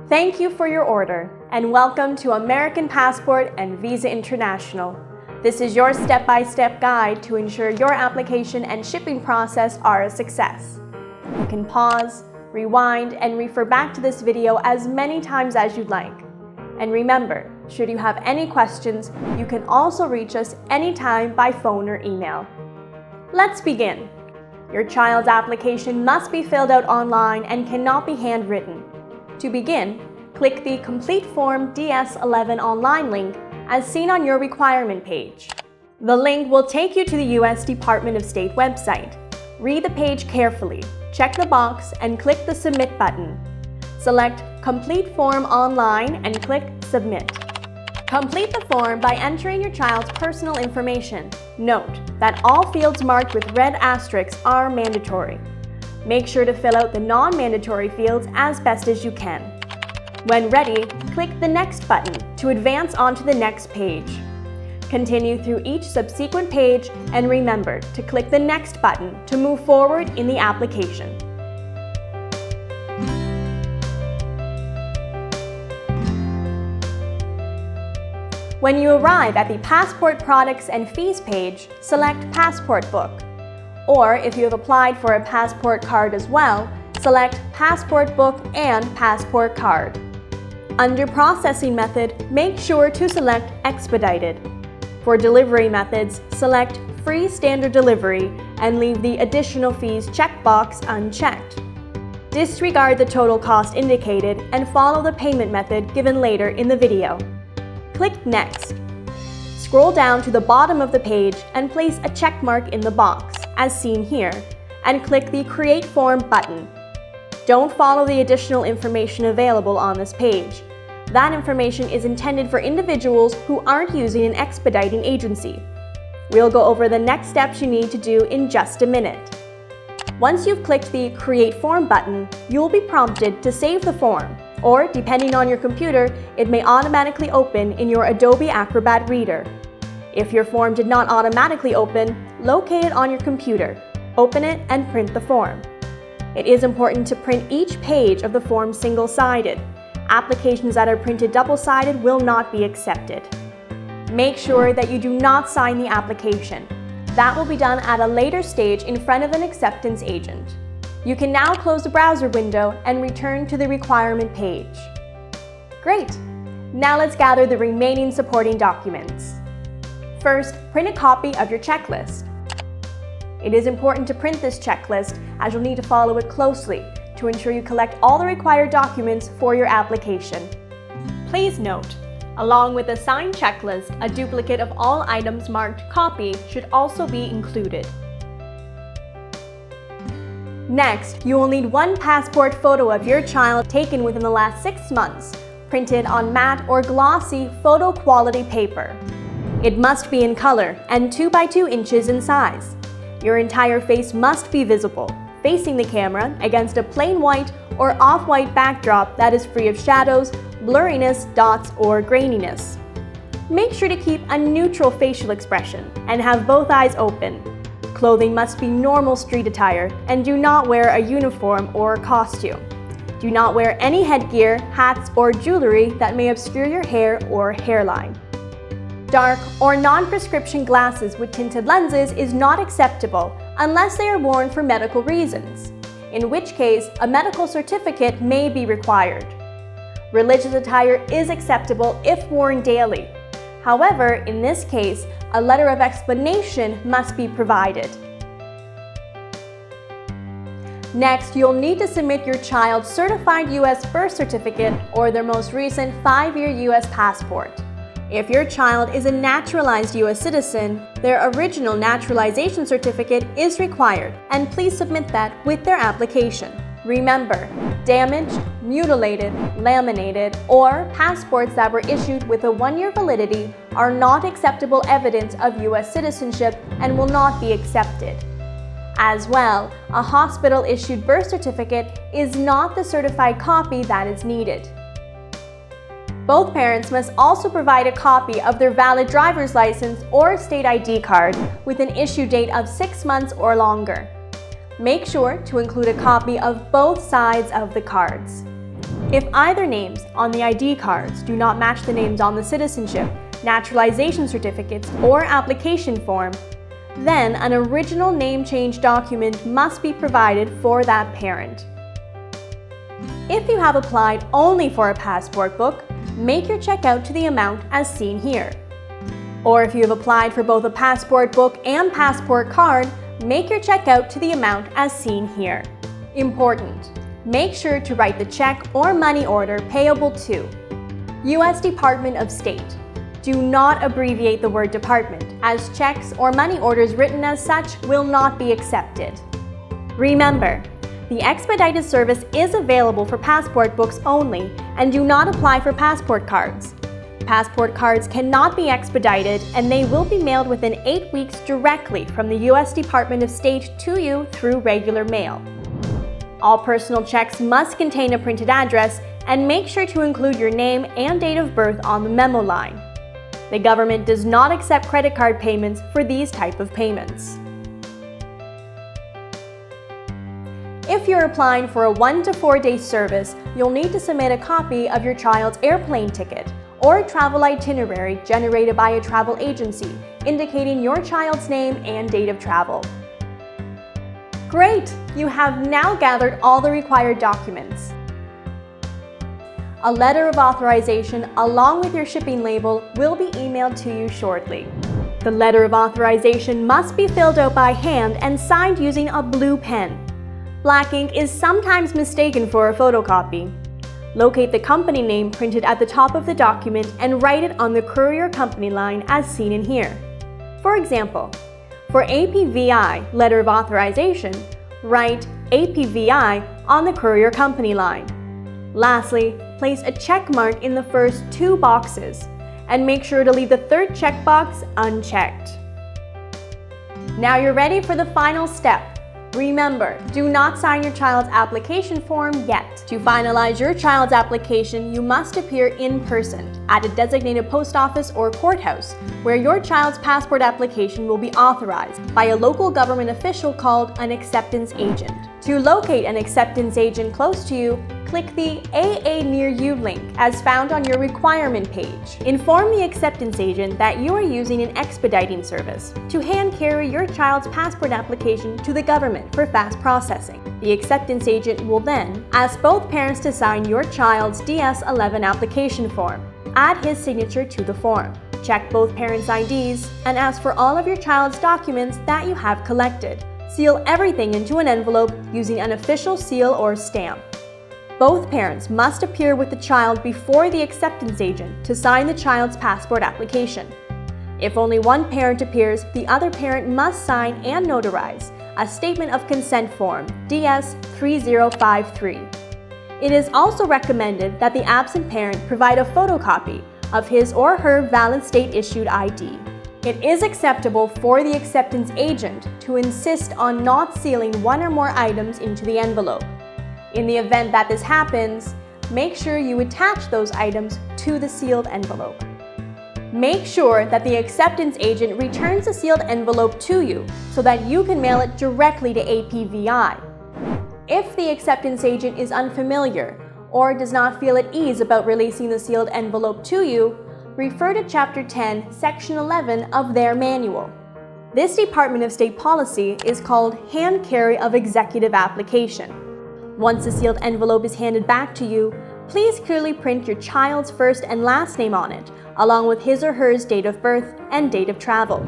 Thank you for your order, and welcome to American Passport and Visa International. This is your step-by-step guide to ensure your application and shipping process are a success. You can pause, rewind, and refer back to this video as many times as you'd like. And remember, should you have any questions, you can also reach us anytime by phone or email. Let's begin. Your child's application must be filled out online and cannot be handwritten. To begin, click the Complete Form DS11 online link as seen on your requirement page. The link will take you to the U.S. Department of State website. Read the page carefully, check the box, and click the Submit button. Select Complete Form Online and click Submit. Complete the form by entering your child's personal information. Note that all fields marked with red asterisks are mandatory. Make sure to fill out the non-mandatory fields as best as you can. When ready, click the Next button to advance onto the next page. Continue through each subsequent page and remember to click the Next button to move forward in the application. When you arrive at the Passport Products and Fees page, select Passport Book. Or if you have applied for a passport card as well, select Passport Book and Passport Card. Under Processing Method, make sure to select Expedited. For delivery methods, select Free Standard Delivery and leave the Additional Fees checkbox unchecked. Disregard the total cost indicated and follow the payment method given later in the video. Click Next. Scroll down to the bottom of the page and place a check mark in the box, as seen here, and click the Create Form button. Don't follow the additional information available on this page. That information is intended for individuals who aren't using an expediting agency. We'll go over the next steps you need to do in just a minute. Once you've clicked the Create Form button, you will be prompted to save the form, or depending on your computer, it may automatically open in your Adobe Acrobat Reader. If your form did not automatically open, locate it on your computer, open it, and print the form. It is important to print each page of the form single-sided. Applications that are printed double-sided will not be accepted. Make sure that you do not sign the application. That will be done at a later stage in front of an acceptance agent. You can now close the browser window and return to the requirement page. Great! Now let's gather the remaining supporting documents. First, print a copy of your checklist. It is important to print this checklist as you'll need to follow it closely to ensure you collect all the required documents for your application. Please note, along with the signed checklist, a duplicate of all items marked copy should also be included. Next, you will need one passport photo of your child taken within the last 6 months, printed on matte or glossy photo quality paper. It must be in color and 2 by 2 inches in size. Your entire face must be visible, facing the camera against a plain white or off-white backdrop that is free of shadows, blurriness, dots, or graininess. Make sure to keep a neutral facial expression and have both eyes open. Clothing must be normal street attire and do not wear a uniform or costume. Do not wear any headgear, hats, or jewelry that may obscure your hair or hairline. Dark or non-prescription glasses with tinted lenses is not acceptable unless they are worn for medical reasons, in which case a medical certificate may be required. Religious attire is acceptable if worn daily. However, in this case, a letter of explanation must be provided. Next, you'll need to submit your child's certified U.S. birth certificate or their most recent 5-year U.S. passport. If your child is a naturalized U.S. citizen, their original naturalization certificate is required, and please submit that with their application. Remember, damaged, mutilated, laminated, or passports that were issued with a 1-year validity are not acceptable evidence of U.S. citizenship and will not be accepted. As well, a hospital-issued birth certificate is not the certified copy that is needed. Both parents must also provide a copy of their valid driver's license or state ID card with an issue date of 6 months or longer. Make sure to include a copy of both sides of the cards. If either names on the ID cards do not match the names on the citizenship, naturalization certificates, or application form, then an original name change document must be provided for that parent. If you have applied only for a passport book, make your check out to the amount as seen here. Or if you have applied for both a passport book and passport card, make your check out to the amount as seen here. Important: make sure to write the check or money order payable to U.S. Department of State. Do not abbreviate the word department, as checks or money orders written as such will not be accepted. Remember, the Expedited service is available for passport books only and do not apply for passport cards. Passport cards cannot be expedited and they will be mailed within 8 weeks directly from the U.S. Department of State to you through regular mail. All personal checks must contain a printed address and make sure to include your name and date of birth on the memo line. The government does not accept credit card payments for these type of payments. If you're applying for a 1 to 4 day service, you'll need to submit a copy of your child's airplane ticket or travel itinerary generated by a travel agency, indicating your child's name and date of travel. Great! You have now gathered all the required documents. A letter of authorization along with your shipping label will be emailed to you shortly. The letter of authorization must be filled out by hand and signed using a blue pen. Black ink is sometimes mistaken for a photocopy. Locate the company name printed at the top of the document and write it on the courier company line as seen in here. For example, for APVI letter of authorization, write APVI on the courier company line. Lastly, place a check mark in the first 2 boxes and make sure to leave the third checkbox unchecked. Now you're ready for the final step. Remember, do not sign your child's application form yet. To finalize your child's application, you must appear in person at a designated post office or courthouse where your child's passport application will be authorized by a local government official called an acceptance agent. To locate an acceptance agent close to you, click the AA Near You link as found on your requirement page. Inform the acceptance agent that you are using an expediting service to hand carry your child's passport application to the government for fast processing. The acceptance agent will then ask both parents to sign your child's DS-11 application form. Add his signature to the form. Check both parents' IDs and ask for all of your child's documents that you have collected. Seal everything into an envelope using an official seal or stamp. Both parents must appear with the child before the acceptance agent to sign the child's passport application. If only one parent appears, the other parent must sign and notarize a Statement of Consent Form, DS-3053. It is also recommended that the absent parent provide a photocopy of his or her valid state-issued ID. It is acceptable for the acceptance agent to insist on not sealing one or more items into the envelope. In the event that this happens, make sure you attach those items to the sealed envelope. Make sure that the acceptance agent returns the sealed envelope to you so that you can mail it directly to APVI. If the acceptance agent is unfamiliar or does not feel at ease about releasing the sealed envelope to you, refer to Chapter 10, Section 11 of their manual. This Department of State policy is called Hand Carry of Executive Application. Once the sealed envelope is handed back to you, please clearly print your child's first and last name on it, along with his or her date of birth and date of travel.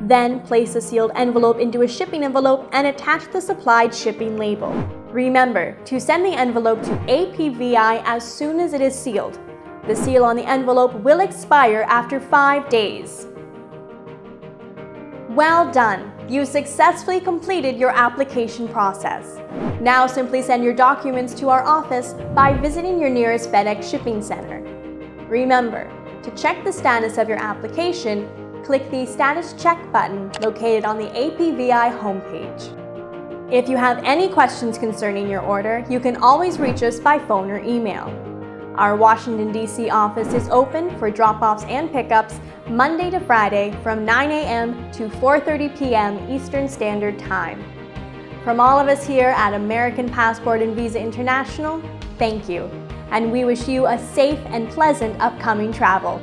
Then place the sealed envelope into a shipping envelope and attach the supplied shipping label. Remember to send the envelope to APVI as soon as it is sealed. The seal on the envelope will expire after 5 days. Well done! You successfully completed your application process. Now simply send your documents to our office by visiting your nearest FedEx shipping center. Remember, to check the status of your application, click the Status Check button located on the APVI homepage. If you have any questions concerning your order, you can always reach us by phone or email. Our Washington, D.C. office is open for drop-offs and pickups Monday to Friday from 9 a.m. to 4:30 p.m. Eastern Standard Time. From all of us here at American Passport and Visa International, thank you. and we wish you a safe and pleasant upcoming travel.